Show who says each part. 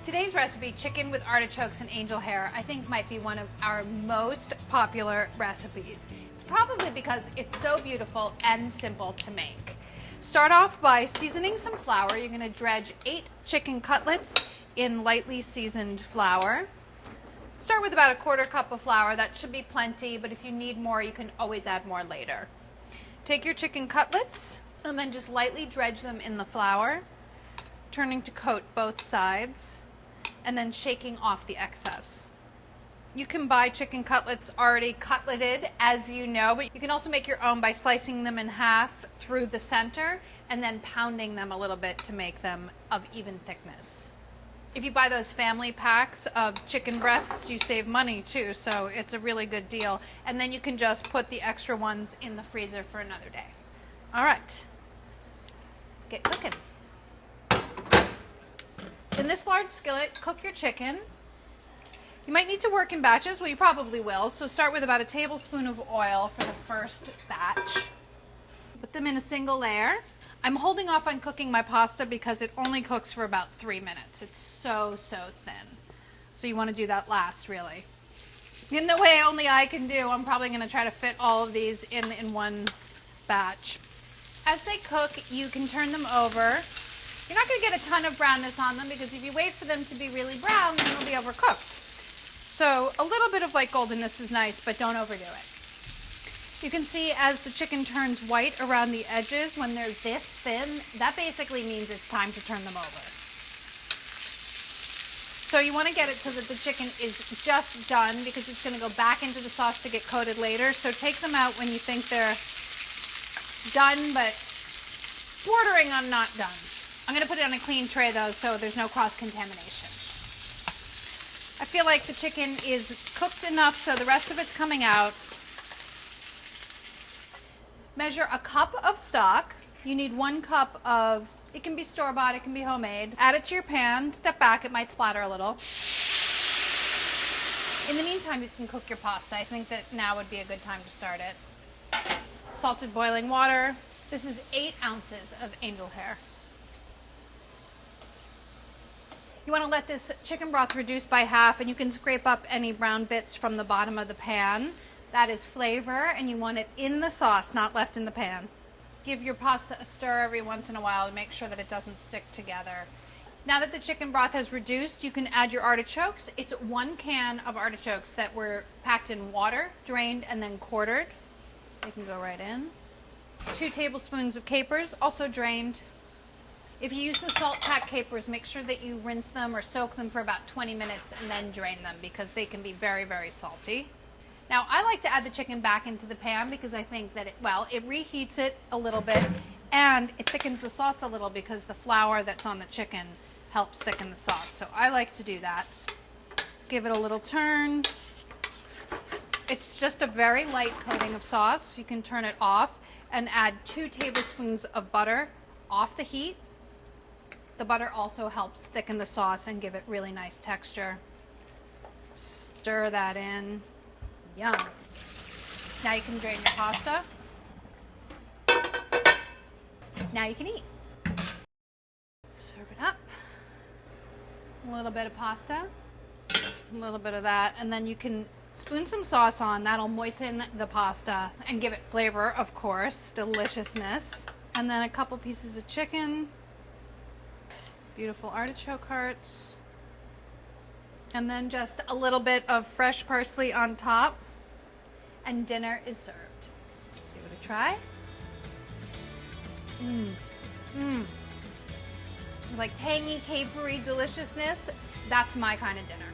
Speaker 1: Today's recipe, chicken with artichokes and angel hair, I think might be one of our most popular recipes. It's probably because it's so beautiful and simple to make. Start off by seasoning some flour. You're going to dredge 8 chicken cutlets in lightly seasoned flour. Start with about a 1/4 cup of flour. That should be plenty, but if you need more, you can always add more later. Take your chicken cutlets and then just lightly dredge them in the flour, turning to coat both sides, and then shaking off the excess. You can buy chicken cutlets already cutleted, as you know, but you can also make your own by slicing them in half through the center and then pounding them a little bit to make them of even thickness. If you buy those family packs of chicken breasts, you save money too, so it's a really good deal. And then you can just put the extra ones in the freezer for another day. All right, get cooking. In this large skillet, cook your chicken. You might need to work in batches. Well, you probably will. So start with about a tablespoon of oil for the first batch. Put them in a single layer. I'm holding off on cooking my pasta because it only cooks for about 3 minutes. It's so thin. So you want to do that last, really. In the way only I can do, I'm probably going to try to fit all of these in one batch. As they cook, you can turn them over. You're not going to get a ton of brownness on them because if you wait for them to be really brown, then they'll be overcooked. So a little bit of light goldenness is nice, but don't overdo it. You can see as the chicken turns white around the edges, when they're this thin, that basically means it's time to turn them over. So you want to get it so that the chicken is just done because it's going to go back into the sauce to get coated later. So take them out when you think they're done, but bordering on not done. I'm going to put it on a clean tray though, so there's no cross-contamination. I feel like the chicken is cooked enough so the rest of it's coming out. Measure a cup of stock. You need 1 cup of, it can be store-bought, it can be homemade. Add it to your pan, step back, it might splatter a little. In the meantime, you can cook your pasta. I think that now would be a good time to start it. Salted boiling water. This is 8 ounces of angel hair. You want to let this chicken broth reduce by half, and you can scrape up any brown bits from the bottom of the pan. That is flavor, and you want it in the sauce, not left in the pan. Give your pasta a stir every once in a while to make sure that it doesn't stick together. Now that the chicken broth has reduced, you can add your artichokes. It's 1 can of artichokes that were packed in water, drained, and then quartered. They can go right in. 2 tablespoons of capers, also drained. If you use the salt pack capers, make sure that you rinse them or soak them for about 20 minutes and then drain them because they can be very salty. Now, I like to add the chicken back into the pan because I think that it reheats it a little bit and it thickens the sauce a little because the flour that's on the chicken helps thicken the sauce. So I like to do that. Give it a little turn. It's just a very light coating of sauce. You can turn it off and add 2 tablespoons of butter off the heat. The butter also helps thicken the sauce and give it really nice texture. Stir that in. Yum. Now you can drain your pasta. Now you can eat. Serve it up. A little bit of pasta, a little bit of that, and then you can spoon some sauce on. That'll moisten the pasta and give it flavor, of course, deliciousness. And then a couple pieces of chicken. Beautiful artichoke hearts. And then just a little bit of fresh parsley on top. And dinner is served. Give it a try. Like tangy, capery deliciousness. That's my kind of dinner.